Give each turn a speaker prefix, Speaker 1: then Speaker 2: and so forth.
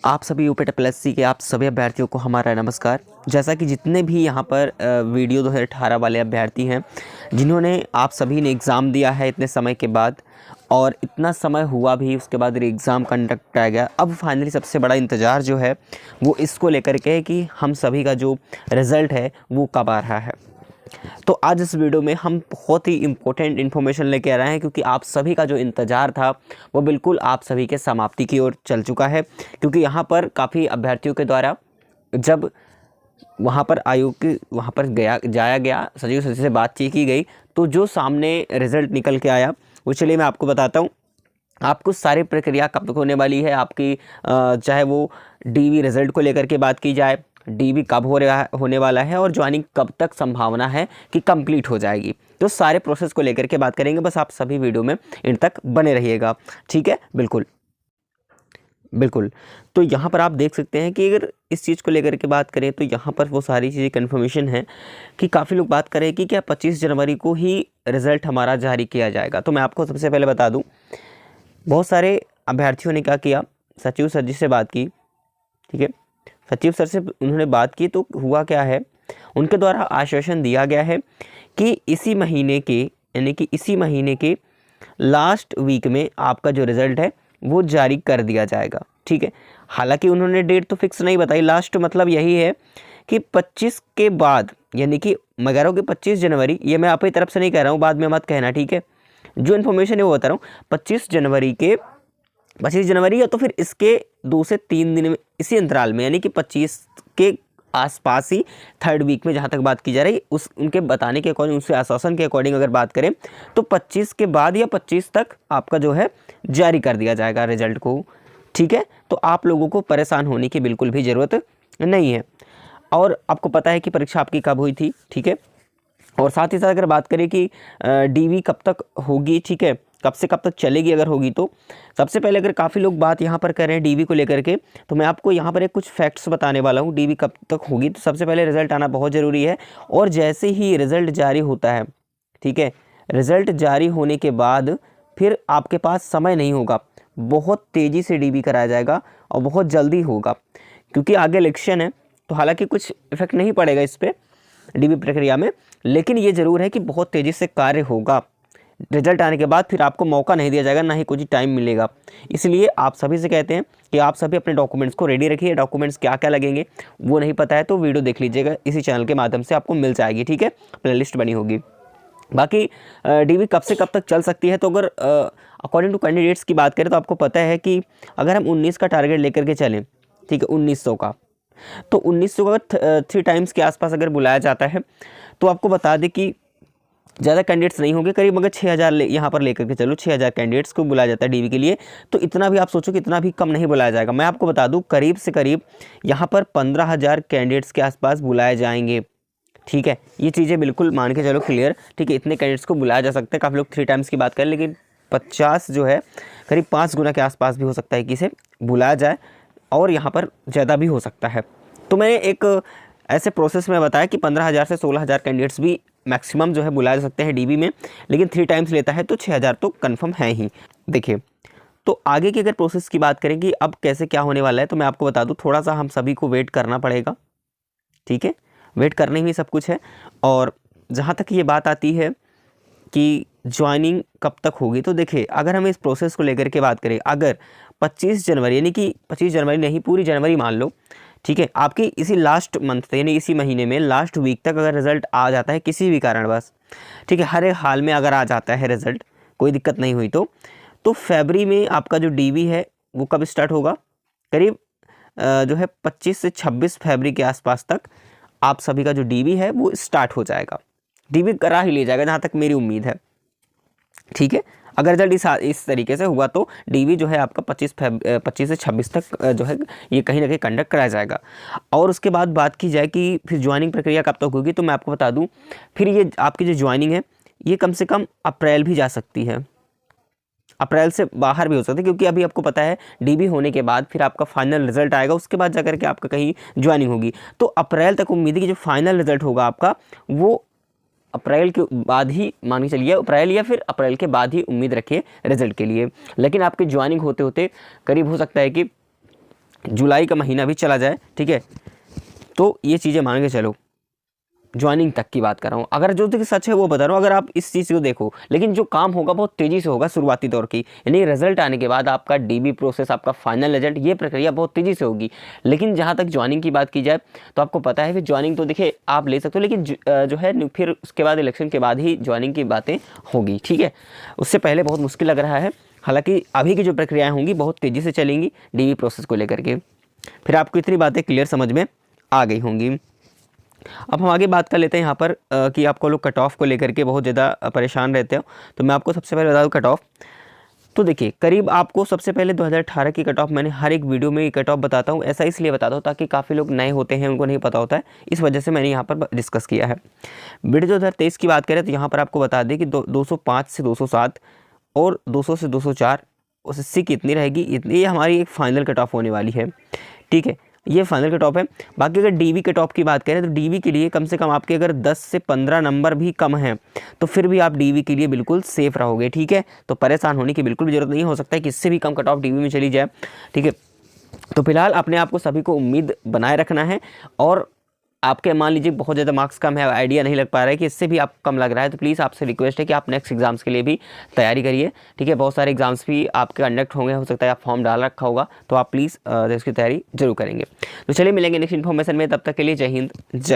Speaker 1: आप सभी यूपेटा प्लस सी के आप सभी अभ्यर्थियों को हमारा नमस्कार। जैसा कि जितने भी यहाँ पर वीडियो 2018 वाले अभ्यर्थी हैं, जिन्होंने आप सभी ने एग्ज़ाम दिया है इतने समय के बाद, और इतना समय हुआ भी, उसके बाद एग्ज़ाम कंडक्ट कराया गया, अब फाइनली सबसे बड़ा इंतज़ार जो है वो इसको लेकर के है कि हम सभी का जो रिज़ल्ट है वो कब आ रहा है। तो आज इस वीडियो में हम बहुत ही इम्पोर्टेंट इन्फॉर्मेशन लेके आ रहे हैं, क्योंकि आप सभी का जो इंतज़ार था वो बिल्कुल आप सभी के समाप्ति की ओर चल चुका है। क्योंकि यहाँ पर काफ़ी अभ्यर्थियों के द्वारा जब वहाँ पर आयोग के वहाँ पर जाया गया, सचिव सचिव से बातचीत की गई, तो जो सामने रिज़ल्ट निकल के आया वो चलिए मैं आपको बताता हूँ। आपको सारी प्रक्रिया कब तक होने वाली है आपकी, चाहे वो डीवी रिज़ल्ट को लेकर के बात की जाए, डीवी कब होने वाला है, और ज्वाइनिंग कब तक संभावना है कि कंप्लीट हो जाएगी, तो सारे प्रोसेस को लेकर के बात करेंगे। बस आप सभी वीडियो में इन तक बने रहिएगा, ठीक है। बिल्कुल। तो यहाँ पर आप देख सकते हैं कि अगर इस चीज़ को लेकर के बात करें तो यहाँ पर वो सारी चीज़ें कन्फर्मेशन है कि काफ़ी लोग बात करें कि क्या 25 जनवरी को ही रिज़ल्ट हमारा जारी किया जाएगा। तो मैं आपको सबसे पहले बता दूँ, बहुत सारे अभ्यर्थियों ने क्या किया, सचिव सर जी से बात की, ठीक है। सचिव सर से उन्होंने बात की तो हुआ क्या है, उनके द्वारा आश्वासन दिया गया है कि इसी महीने के, यानी कि इसी महीने के लास्ट वीक में आपका जो रिज़ल्ट है वो जारी कर दिया जाएगा, ठीक है। हालांकि उन्होंने डेट तो फिक्स नहीं बताई, लास्ट मतलब यही है कि 25 के बाद, यानी कि मैं कह रहा हूँ कि 25 जनवरी, ये मैं अपनी तरफ से नहीं कह रहा हूँ, बाद में मत कहना, ठीक है। जो इन्फॉर्मेशन है वो बता रहा हूँ, 25 जनवरी या तो फिर इसके 2 से 3 दिन में, इसी अंतराल में, यानी कि 25 के आसपास ही थर्ड वीक में, जहाँ तक बात की जा रही उस उनके बताने के अकॉर्डिंग, उसके आश्वासन के अकॉर्डिंग अगर बात करें तो 25 के बाद या 25 तक आपका जो है जारी कर दिया जाएगा रिजल्ट को, ठीक है। तो आप लोगों को परेशान होने की बिल्कुल भी ज़रूरत नहीं है। और आपको पता है कि परीक्षा आपकी कब हुई थी, ठीक है। और साथ ही साथ अगर बात करें कि डीवी कब तक होगी, ठीक है, कब से कब तक चलेगी अगर होगी, तो सबसे पहले अगर काफ़ी लोग बात यहाँ पर कर रहे हैं डीवी को लेकर के, तो मैं आपको यहाँ पर एक कुछ फैक्ट्स बताने वाला हूँ। डीवी कब तक होगी, तो सबसे पहले रिज़ल्ट आना बहुत ज़रूरी है, और जैसे ही रिज़ल्ट जारी होता है, ठीक है, रिज़ल्ट जारी होने के बाद फिर आपके पास समय नहीं होगा, बहुत तेज़ी से डीवी कराया जाएगा और बहुत जल्दी होगा, क्योंकि आगे इलेक्शन है। तो हालाँकि कुछ इफेक्ट नहीं पड़ेगा इस पर डीवी प्रक्रिया में, लेकिन ये ज़रूर है कि बहुत तेज़ी से कार्य होगा। रिजल्ट आने के बाद फिर आपको मौका नहीं दिया जाएगा, ना ही कुछ टाइम मिलेगा। इसलिए आप सभी से कहते हैं कि आप सभी अपने डॉक्यूमेंट्स को रेडी रखिए। डॉक्यूमेंट्स क्या क्या लगेंगे वो नहीं पता है तो वीडियो देख लीजिएगा, इसी चैनल के माध्यम से आपको मिल जाएगी, ठीक है, प्लेलिस्ट बनी होगी। बाकी डीवी कब से कब तक चल सकती है, तो अगर अकॉर्डिंग टू कैंडिडेट्स की बात करें तो आपको पता है कि अगर हम 19 का टारगेट लेकर के चलें, ठीक है, 1900 का, तो 1900 का 3 टाइम्स के आसपास अगर बुलाया जाता है तो आपको बता दें कि ज़्यादा कैंडिडेट्स नहीं होंगे, करीब अगर 6000 यहाँ पर लेकर के चलो, 6000 कैंडिडेट्स को बुलाया जाता है डीवी के लिए, तो इतना भी आप सोचो कि इतना भी कम नहीं बुलाया जाएगा। मैं आपको बता दूं करीब से करीब यहाँ पर 15000 कैंडिडेट्स के आसपास बुलाए जाएंगे, ठीक है। ये चीज़ें बिल्कुल मान के चलो क्लियर, ठीक है, इतने कैंडिडेट्स को बुलाया जा सकता है। काफ़ी लोग 3 टाइम्स की बात करें, लेकिन 50 जो है करीब 5 गुना के आसपास भी हो सकता है कि इसे बुलाया जाए, और यहाँ पर ज़्यादा भी हो सकता है। तो मैंने एक ऐसे प्रोसेस में बताया कि 15000 से 16000 कैंडिडेट्स भी मैक्सिमम जो है बुलाए जा सकते हैं डीवी में, लेकिन 3 टाइम्स लेता है तो 6000 तो कंफर्म है ही। देखिए, तो आगे की अगर प्रोसेस की बात करें कि अब कैसे क्या होने वाला है, तो मैं आपको बता दूं, थोड़ा सा हम सभी को वेट करना पड़ेगा, ठीक है, वेट करने में सब कुछ है। और जहाँ तक ये बात आती है कि ज्वाइनिंग कब तक होगी, तो देखिए, अगर हम इस प्रोसेस को लेकर के बात करें, अगर 25 जनवरी, यानी कि 25 जनवरी नहीं, पूरी जनवरी मान लो, ठीक है, आपकी इसी लास्ट मंथ यानी इसी महीने में लास्ट वीक तक अगर रिज़ल्ट आ जाता है किसी भी कारणवश, ठीक है, हर एक हाल में अगर आ जाता है रिज़ल्ट, कोई दिक्कत नहीं हुई, तो फरवरी में आपका जो डीवी है वो कब स्टार्ट होगा, करीब जो है 25 से 26 फरवरी के आसपास तक आप सभी का जो डीवी है वो स्टार्ट हो जाएगा। डीवी करा ही लिया जाएगा जहाँ तक मेरी उम्मीद है, ठीक है। अगर रिजल्ट इस तरीके से हुआ तो डीवी जो है आपका 25 से 26 तक जो है ये कहीं ना कहीं कंडक्ट कराया जाएगा। और उसके बाद बात की जाए कि फिर ज्वाइनिंग प्रक्रिया कब तक होगी, तो मैं आपको बता दूं, फिर ये आपकी जो ज्वाइनिंग है ये कम से कम अप्रैल भी जा सकती है, अप्रैल से बाहर भी हो सकती है, क्योंकि अभी आपको पता है डीवी होने के बाद फिर आपका फाइनल रिजल्ट आएगा, उसके बाद जाकर के आपका कहीं ज्वाइनिंग होगी। तो अप्रैल तक उम्मीद है कि जो फाइनल रिजल्ट होगा आपका वो अप्रैल के बाद ही मान के चलिए, अप्रैल या फिर अप्रैल के बाद ही उम्मीद रखिए रिजल्ट के लिए। लेकिन आपकी ज्वाइनिंग होते होते करीब हो सकता है कि जुलाई का महीना भी चला जाए, ठीक है। तो ये चीज़ें मान के चलो, ज्वाइनिंग तक की बात कर रहा हूँ। अगर जो कि सच है वो बता रहा हूँ, अगर आप इस चीज़ को देखो, लेकिन जो काम होगा बहुत तेज़ी से होगा शुरुआती दौर की, यानी रिजल्ट आने के बाद आपका डीबी प्रोसेस, आपका फाइनल रिजल्ट, ये प्रक्रिया बहुत तेज़ी से होगी। लेकिन जहाँ तक ज्वाइनिंग की बात की जाए तो आपको पता है फिर ज्वाइनिंग तो देखिए आप ले सकते हो, लेकिन जो है फिर उसके बाद इलेक्शन के बाद ही ज्वाइनिंग की बातें होगी, ठीक है। उससे पहले बहुत मुश्किल लग रहा है। हालांकि अभी की जो प्रक्रियाएँ होंगी बहुत तेज़ी से चलेंगी डीबी प्रोसेस को लेकर के। फिर आपको इतनी बातें क्लियर समझ में आ गई होंगी। अब हम आगे बात कर लेते हैं यहाँ पर कि आपको लोग कट ऑफ को लेकर के बहुत ज़्यादा परेशान रहते हो। तो मैं आपको सबसे पहले बता दूँ कट ऑफ। तो देखिए करीब आपको सबसे पहले 2018 की कट ऑफ, मैंने हर एक वीडियो में कट ऑफ बताता हूँ, ऐसा इसलिए बताता हूँ ताकि काफ़ी लोग नए होते हैं, उनको नहीं पता होता है, इस वजह से मैंने यहाँ पर डिस्कस किया है। बिड 2023 की बात करें तो यहाँ पर आपको बता दें कि 205 से 207 और 200 से 204 उससे कितनी रहेगी, इतनी ये हमारी एक फाइनल कट ऑफ होने वाली है, ठीक है। ये फाइनल कट ऑफ है। बाकी अगर डीबी कट ऑफ की बात करें तो डीबी के लिए कम से कम आपके अगर 10 से 15 नंबर भी कम हैं तो फिर भी आप डीबी के लिए बिल्कुल सेफ रहोगे, ठीक है। तो परेशान होने की बिल्कुल भी जरूरत नहीं, हो सकता है कि इससे भी कम कट ऑफ डीबी में चली जाए, ठीक है। तो फिलहाल अपने आप को सभी को उम्मीद बनाए रखना है। और आपके मान लीजिए बहुत ज़्यादा मार्क्स कम है, आइडिया नहीं लग पा रहा है कि इससे भी आप कम लग रहा है, तो प्लीज़ आपसे रिक्वेस्ट है कि आप नेक्स्ट एग्जाम्स के लिए भी तैयारी करिए, ठीक है। बहुत सारे एग्जाम्स भी आपके कंडक्ट होंगे, हो सकता है आप फॉर्म डाल रखा होगा, तो आप प्लीज़ इसकी तैयारी जरूर करेंगे। तो चलिए मिलेंगे नेक्स्ट इन्फॉर्मेशन में, तब तक के लिए जय हिंद जय